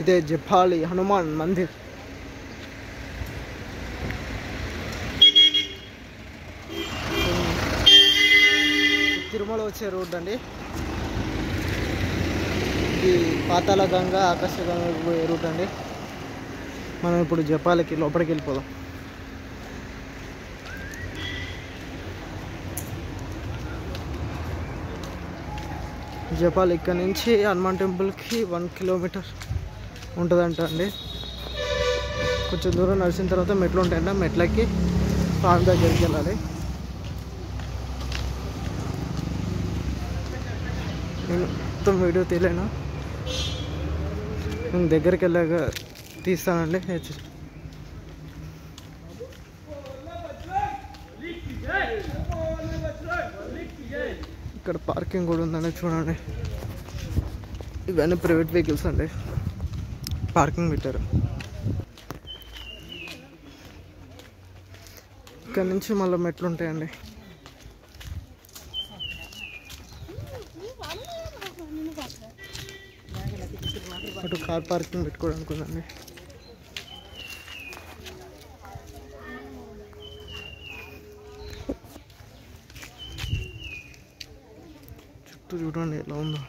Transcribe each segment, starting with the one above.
ఇదే జపాలి హనుమాన్ మందిర్. తిరుమల వచ్చే రోడ్ అండి ఇది. పాతాళ గంగా ఆకాశ గంగా పోయే రూట్ అండి. మనం ఇప్పుడు జపాలికి లోపలికి వెళ్ళిపోదాం. జపాల్ ఇక్కడ నుంచి హనుమాన్ టెంపుల్కి 1 కిలోమీటర్ ఉంటుందంట అండి. కొంచెం దూరం నడిచిన తర్వాత మెట్లు ఉంటాయంట. మెట్లకి స్వామి దగ్గరికి వెళ్ళాలి. నేను మొత్తం వీడియో తీయలేను, నేను దగ్గరికి వెళ్ళాక తీస్తానండి. ఇక్కడ పార్కింగ్ కూడా ఉందండి, చూడండి. ఇవన్నీ ప్రైవేట్ వెహికల్స్ అండి, పార్కింగ్ పెట్టారు. ఇక్కడ నుంచి మళ్ళీ మెట్లు ఉంటాయండి. అటు కార్ పార్కింగ్ పెట్టుకోవడానికి ఉందండి. చుట్టూ చూడండి ఎలా ఉందో.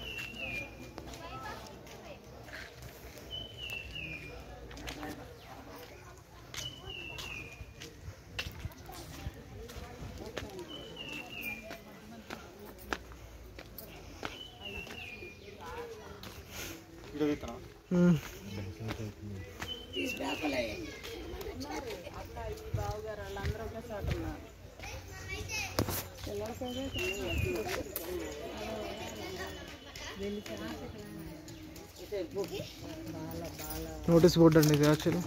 నోటీస్ బోర్డు అండి ఇది యాక్చువల్లీ.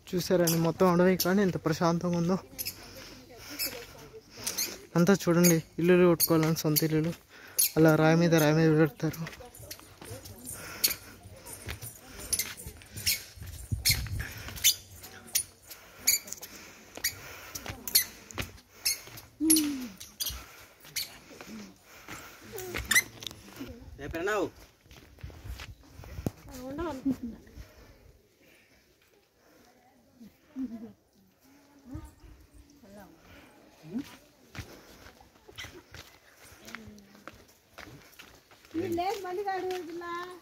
చూసారండి మొత్తం అడవి, కానీ ఎంత ప్రశాంతంగా ఉందో. అంతా చూడండి, ఇల్లులు కొట్టుకోవాలని సొంత ఇల్లులు అలా రాయి మీద పెడతారు.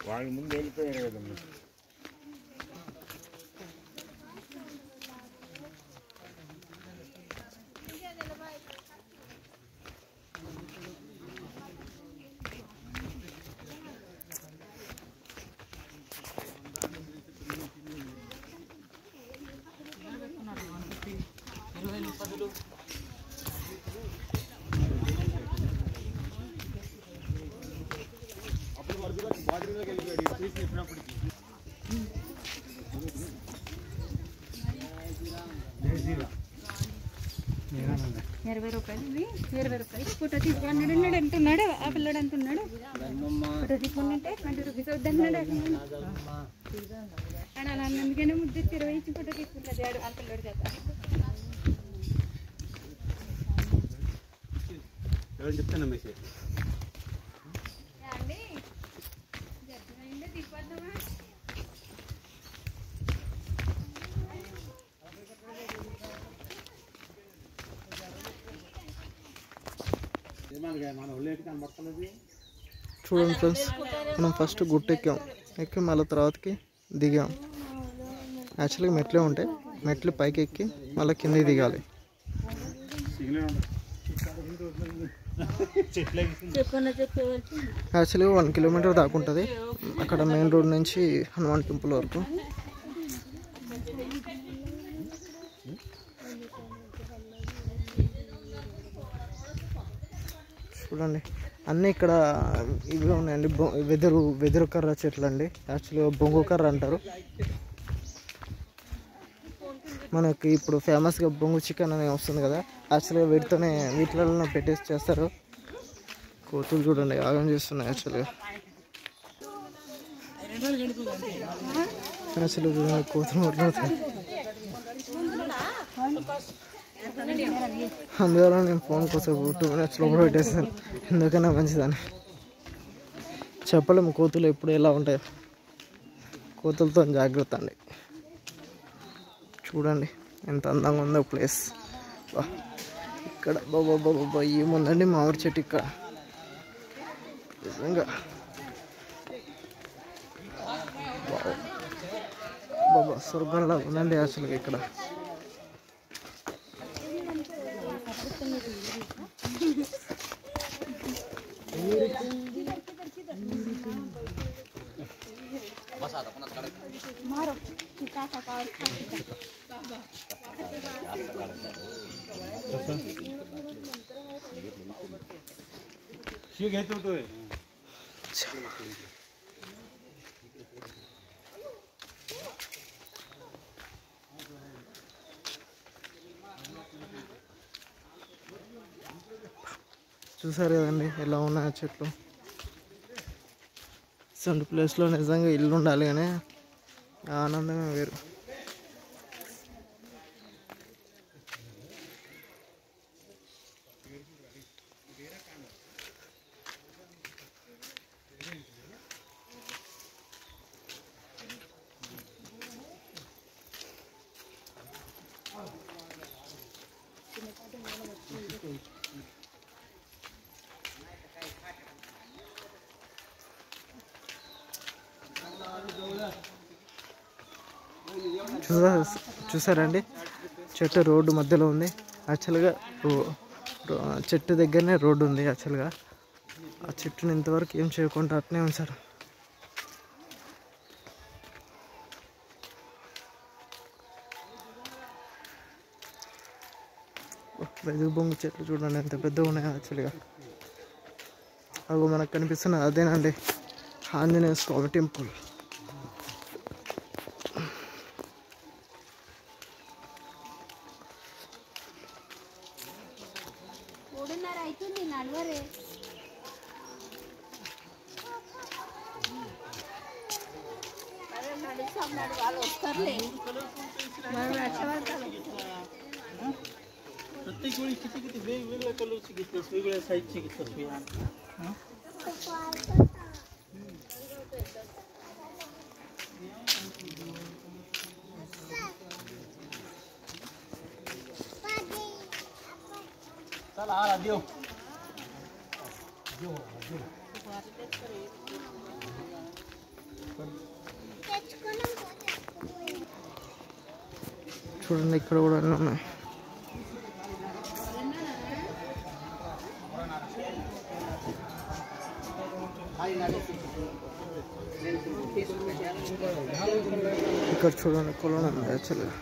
వాళ్ళు ముందు వెళ్ళిపోయారు కదమ్మా. ₹20 ఫోటో తీసుకున్నాడు అంటున్నాడు. ఆ పిల్లడు అంటున్నాడు ఫోటో తీసుకున్నట్టే ₹20 వద్దన్నాడు. అలా అందుకనే ముద్దు 20 ఇచ్చి ఫోటో తీసుకున్నది ఆ పిల్లడు కదా. చెప్తాను మెసేజ్ చూడండి ఫ్రెండ్స్, మనం ఫస్ట్ గుట్ట ఎక్కి మళ్ళీ తర్వాతకి దిగాం. యాక్చువల్గా మెట్లే ఉంటాయి, మెట్లు పైకి ఎక్కి మళ్ళీ కిందకి దిగాలి. యాక్చువల్గా 1 కిలోమీటర్ దాకా ఉంటుంది అక్కడ మెయిన్ రోడ్ నుంచి హనుమాన్ టెంపుల్ వరకు. చూడండి అన్నీ ఇక్కడ ఇవి ఉన్నాయండి. వెదురు కర్ర చెట్లు అండి, యాక్చువల్గా బొంగు కర్ర అంటారు. మనకి ఇప్పుడు ఫేమస్గా బొంగు చికెన్ అని వస్తుంది కదా, యాక్చువల్గా వీటిలలో పెట్టేసి చేస్తారు. కోతులు చూడండి ఆగం చేస్తున్నాయి. యాక్చువల్గా చూడండి కోతులు మాట్లాడుతాయి. అందువల్ల నేను ఫోన్ కోసం 2 minutes లోపల పెట్టేస్తాను, ఎందుకన్నా మంచిదని. చెప్పలేము కోతులు ఎప్పుడు ఎలా ఉంటాయో, కోతులతో జాగ్రత్త అండి. చూడండి ఎంత అందంగా ఉందో ప్లేస్. ఇక్కడ బాబా ఏముందండి మామిడి చెట్టు ఇక్కడ, నిజంగా బాబా స్వర్గంలా ఉందండి అసలు ఇక్కడ. చూసారు కదండి ఎలా ఉన్నాయి చెట్లు. ఇటువంటి ప్లేస్లో నిజంగా ఇల్లు ఉండాలి కానీ ఆనందమే వేరు. చూసారండి చెట్టు రోడ్డు మధ్యలో ఉంది. యాక్చువల్గా చెట్టు దగ్గరనే రోడ్డు ఉంది. యాక్చువల్గా ఆ చెట్టుని ఇంతవరకు ఏం చేయకుండా అట్నే ఉంచారు. వెదురు బొంగు చెట్లు చూడండి ఎంత పెద్దగా ఉన్నాయి. యాక్చువల్గా అవి మనకు కనిపిస్తున్నది అదేనండి ఆంజనేయ స్వామి టెంపుల్. प्रत्येक वेळी किती किती वेगवेगळ्या कलरची घेतलीस, वेगवेगळ्या साईजची घेतलीस तू यार. चला आला देव చూడండి ఇక్కడ కూడా అన్నీ ఉన్నాయి. ఇక్కడ చూడండి కొలను ఉంది యాక్చువల్గా.